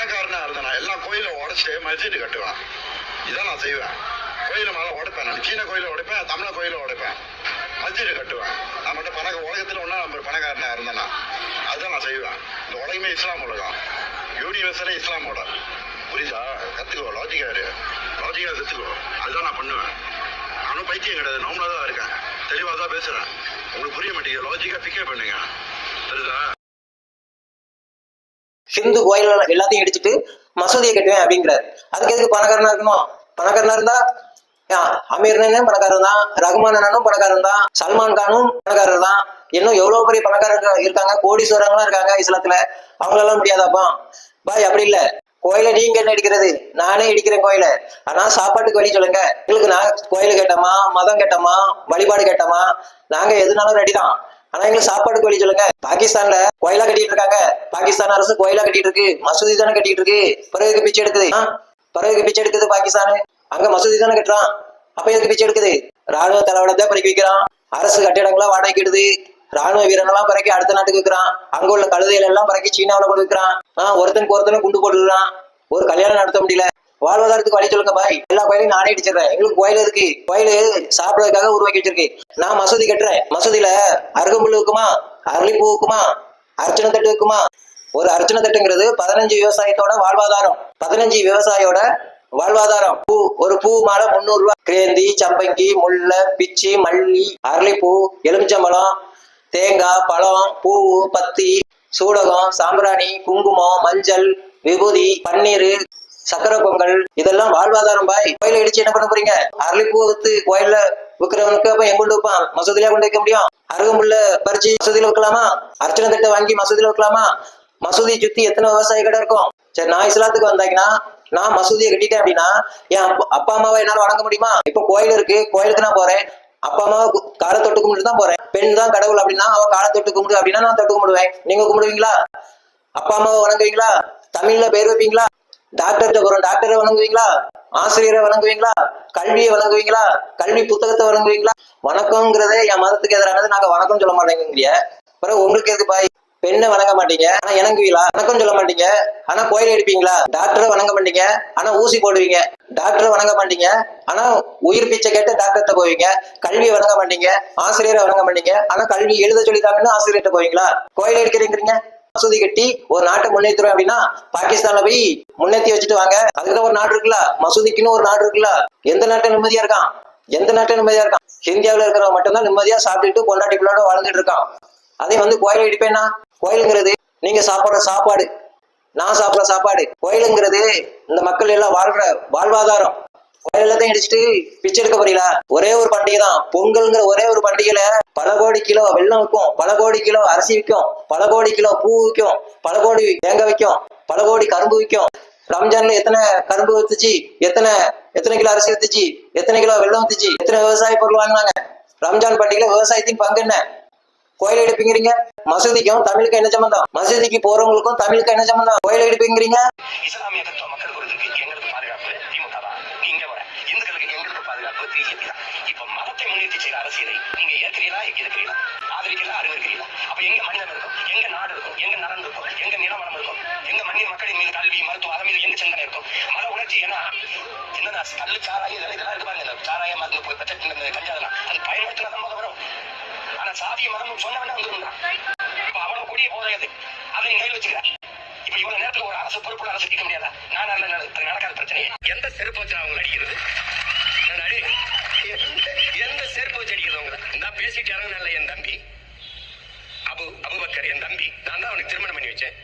பணக்காரனா இருந்தேன். எல்லாம் கோயிலை உடைச்சு மஸ்ஜித் கட்டுவேன். இதான் நான் செய்வேன். கோயிலை மேலே உடைப்பேன். நான் சீன கோயிலை உடைப்பேன், தமிழ கோயிலை உடைப்பேன், மஸ்ஜித் கட்டுவேன். நான் மட்டும் உலகத்தில் ஒன்றா நம்ம பணக்காரனா இருந்தேன்னா அதுதான் நான் செய்வேன். இந்த உலகமே இஸ்லாம் உலகம், யூனிவர்சலே இஸ்லாமோட. புரியுதா? கற்றுக்கோ, லாஜிக்காரு, லாஜிக்காக கற்றுக்கோ. அதுதான் நான் பண்ணுவேன். நானும் பைத்தியம் கிடையாது, நார்மலாக தான் இருக்கேன், தெளிவாக தான் பேசுகிறேன். உங்களுக்கு புரிய மாட்டேங்குது, லாஜிக்காக பிக்கே பண்ணுங்க. தெரியுதா? ஹிந்து கோயில் எல்லாத்தையும் இடிச்சுட்டு மசூதியை கட்டுவேன் அப்படிங்கிறாரு. அதுக்கு எதுக்கு பணக்காரனா இருக்கணும்? பணக்காரனா இருந்தா அமீர் பணக்காரர் தான், ரகுமான் அண்ணனும் பணக்காரன் தான், சல்மான் கானும் பணக்காரர் தான். இன்னும் எவ்வளவு பெரிய பணக்காரர்கள் இருக்காங்க, கோடீஸ்வரங்களா இருக்காங்க இஸ்லாத்துல. அவங்களெல்லாம் முடியாதாப்பா? பாய் அப்படி இல்ல. கோயில நீங்க என்ன இடிக்கிறது? நானே இடிக்கிறேன் கோயில. ஆனா சாப்பாட்டுக்கு வழி சொல்லுங்க. எங்களுக்கு நான் கோயில கேட்டோமா, மதம் கேட்டோமா, வழிபாடு கேட்டோமா, நாங்க எதுனாலும் ரெடி தான். ஆனா எங்களுக்கு சாப்பாடுக்கு வழி சொல்லுங்க. பாகிஸ்தான்ல கோயிலா கட்டிட்டு இருக்காங்க. பாகிஸ்தான் அரசு கோயிலா கட்டிட்டு இருக்கு, மசூதி தானே கட்டிட்டு இருக்கு. பிறகு பிச்சை எடுக்குது, பிறகு பிச்சை எடுக்குது பாகிஸ்தானு. அங்க மசூதி தானே கட்டுறான். அப்ப எதுக்கு பிச்சை எடுக்குது? ராணுவ தளவாடத்தை பறக்கி வைக்கிறான், அரசு கட்டிடங்களா வாடகைக்கு எடுது, ராணுவ வீரர்கள்லாம் பறக்கி அடுத்த நாட்டுக்கு வைக்கிறான், அங்க உள்ள கழுதைகள் எல்லாம் பறக்கி சீனாவில கொண்டு வைக்கிறான். ஒருத்தனுக்கு ஒருத்தனும் குண்டு போட்டுக்கிறான். ஒரு கல்யாணம் நடத்த முடியல. வாழ்வாதாரத்துக்கு வழி சொல்லுங்க பாய். எல்லா கோயிலையும் நானே அடிச்சிடறேன். எங்களுக்கு கோயில் இருக்கு, கோயிலு சாப்பிடறதுக்காக உருவாக்கி வச்சிருக்கு. நான் மசூதி கட்டுறேன். மசூதியில அருகம்புல் வைக்குமா, அரளிப்பூ வைக்குமா, அர்ச்சனை தட்டு வைக்குமா? ஒரு அர்ச்சனை தட்டுங்கிறது 15 விவசாயத்தோட வாழ்வாதாரம். 15 விவசாயியோட வாழ்வாதாரம். பூ, ஒரு பூ மாலை 300 ரூபாய். கிரேந்தி, சம்பங்கி, முல்லை, பிச்சி, மல்லி, அரளிப்பூ, எலுமிச்சம்பழம், தேங்காய், பழம், பூ, பத்தி, சூடகம், சாம்பிராணி, குங்குமம், மஞ்சள், விபூதி, பன்னீர், சக்கரை பொங்கல், இதெல்லாம் வாழ்வாதாரம் பாய். கோயில இடிச்சு என்ன பண்ண போறீங்க? அரளிப்பூ வித்து கோயில விற்கிறவனுக்கு அப்ப எங்க கொண்டு வைப்பான்? மசூதியில கொண்டு வைக்க முடியும்? அருகம்புல்ல பறிச்சு மசூதியில வைக்கலாமா? அர்ச்சனை தட்டை வாங்கி மசூதியில வைக்கலாமா? மசூதி சுத்தி எத்தனை விவசாய கடை இருக்கும்? சரி, நான் இஸ்லாத்துக்கு வந்தாங்கன்னா, நான் மசூதியை கட்டிட்டேன் அப்படின்னா என் அப்பா அம்மாவை என்னால வணங்க முடியுமா? இப்ப கோயில் இருக்கு, கோயிலுக்கு நான் போறேன், அப்பா அம்மாவை காலை தொட்டு கும்பிட்டு தான் போறேன். பெண் தான் கடவுள் அப்படின்னா அவ காலை தொட்டு கும்பிடு அப்படின்னா நான் தொட்டு கும்பிடுவேன். நீங்க கும்பிடுவீங்களா? அப்பா அம்மாவை வணங்குவீங்களா? தமிழ்ல பேர் வைப்பீங்களா? டாக்டர்கிட்ட போறோம், டாக்டரை வணங்குவீங்களா? ஆசிரியரை வணங்குவீங்களா? கல்வியை வணங்குவீங்களா? கல்வி புத்தகத்தை வணங்குவீங்களா? வணக்கம்ங்கிறதே என் மதத்துக்கு எதிரானது. நாங்க வணக்கம் சொல்ல மாட்டேங்க. பிறகு உங்களுக்கு எதுக்கு பாய்? பெண்ணை வணங்க மாட்டீங்க, ஆனா இணங்குவீங்களா? வணக்கம் சொல்ல மாட்டீங்க, ஆனா கோயில் எடுப்பீங்களா? டாக்டரை வணங்க மாட்டீங்க, ஆனா ஊசி போடுவீங்க. டாக்டரை வணங்க மாட்டீங்க, ஆனா உயிர் பிச்சை கேட்டு டாக்டர்கிட்ட போவீங்க. கல்வியை வணங்க மாட்டீங்க, ஆசிரியரை வணங்க மாட்டீங்க, ஆனா கல்வி எழுத சொல்லிட்டாங்கன்னு ஆசிரியர்கிட்ட போவீங்களா? கோயில் எடுக்கிறீங்க. மசூதி கட்டி ஒரு நாட்டை முன்னேற்றுறோம் அப்படின்னா பாகிஸ்தான்ல போய் முன்னேற்றி வச்சுட்டு வாங்க. அதுக்குதான் ஒரு நாடு இருக்குல்ல, மசூதிக்குன்னு ஒரு நாடு இருக்குல்ல. எந்த நாட்டை நிம்மதியா இருக்கான்? எந்த நாட்டை நிம்மதியா இருக்கான்? இந்தியாவில் இருக்கிறவங்க மட்டும்தான் நிம்மதியா சாப்பிட்டுட்டு பொண்டாட்டிகளோட வாழ்ந்துட்டு இருக்கான். அதே கோயில் அடிப்பேன்னா, கோயிலுங்கிறது நீங்க சாப்பிடுற சாப்பாடு, நான் சாப்பிடுற சாப்பாடு. கோயிலுங்கிறது இந்த மக்கள் எல்லாம் வாழ்ற வாழ்வாதாரம். கோயில் எல்லாத்தையும் அடிச்சுட்டு பிச்சை எடுக்க போறீங்களா? ஒரே ஒரு பண்டிகை தான் பொங்கல்ங்கிற ஒரே ஒரு பண்டிகையில பல கோடி கிலோ வெள்ளம் விற்கும், பல கோடி கிலோ அரிசி விற்கும், பல கோடி கிலோ பூ விற்கும், பல கோடி தேங்காய் விற்கும், பல கோடி கரும்பு விற்கும். ரம்ஜான்ல எத்தனை கரும்பு வித்துச்சு, எத்தனை கிலோ அரிசி வித்துச்சு, எத்தனை கிலோ வெள்ளம் வித்துச்சு, எத்தனை விவசாய பொருள் வாங்கினாங்க? ரம்ஜான் பண்டிகையில விவசாயத்தின் பங்கு என்ன? கோயில் எடுப்பீங்கிறீங்க. மசூதிக்கும் தமிழுக்கும் என்ன சம்பந்தம்? மசூதிக்கு போறவங்களுக்கும் தமிழுக்கும் என்ன சம்பந்தம்? கோயில் எடுப்பீங்கிறீங்க. இஸ்லாமிய தத்துவ மக்கள் குறித்து எங்களுக்கு பாதுகாப்பு திமுக தான், நீங்க வர இந்துக்களுக்கு எங்களுக்கு பாதுகாப்பு பிஜேபி தான். இப்ப மதத்தை முன்னிறுத்தி செய்யற அரசியலை நீங்க ஏற்கிறீங்களா, எதிர்க்கிறீங்களா, ஆதரிக்கிறீங்களா, அறிவிக்கிறீங்களா? அப்ப எங்க மனிதம் இருக்கும், எங்க நாடு இருக்கும், எங்க நலன் இருக்கும், எங்க நிலவரம் இருக்கும், எங்க மண்ணின் மக்களின் மீது கல்வி, மருத்துவம், அதன் மீது எங்க சிந்தனை இருக்கும்? மத உணர்ச்சி ஏன்னா என்னன்னா கல்லு சாராயம் இதெல்லாம் இருக்கு பாருங்க. சாராயம் மருந்து கஞ்சாதெல்லாம் அது பயன்படுத்தினா தான் மதம் வரும். ஆனா சாதிய மதம் சொன்னவன வந்துருந்தான். இப்ப அவ்வளவு கூடிய போதையது அதை நீங்க கையில் வச்சுக்கிறேன். இப்ப இவ்வளவு நேரத்துல ஒரு அரசு பொறுப்புள்ள அரசு இருக்க முடியாதா? நான் நடக்காத பிரச்சனையே. எந்த செருப்பு வச்சு அவங்க அடிக்கிறது? எந்த செருப்பு வச்சு அடிக்கிறது? அவங்க நான் பேசிட்டு இறங்கினால என் தம்பி அபுபக்கர், என் தம்பி, நான் தான் அவனுக்கு திருமணம் பண்ணி வச்சேன்.